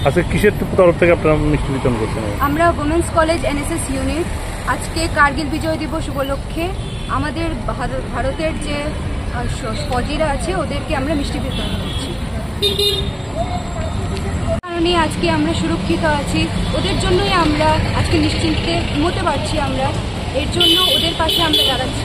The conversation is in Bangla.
আজকে কিসের তরফ থেকে আপনারা মিষ্টি বিতরণ করছেন? আমরা ওমেন্স কলেজ এনএসএস ইউনিট আজকে কার্গিল বিজয় দিবস উপলক্ষে আমাদের ভারতের যে ফৌজিরা আছে ওদেরকে আমরা মিষ্টি বিতরণ করছি। কারণে আজকে আমরা সুরক্ষিত আছি, ওদের জন্যই আমরা আজকে নিশ্চিন্তে ঘুমোতে পারছি। আমরা এর জন্য ওদের পাশে আমরা দাঁড়াচ্ছি।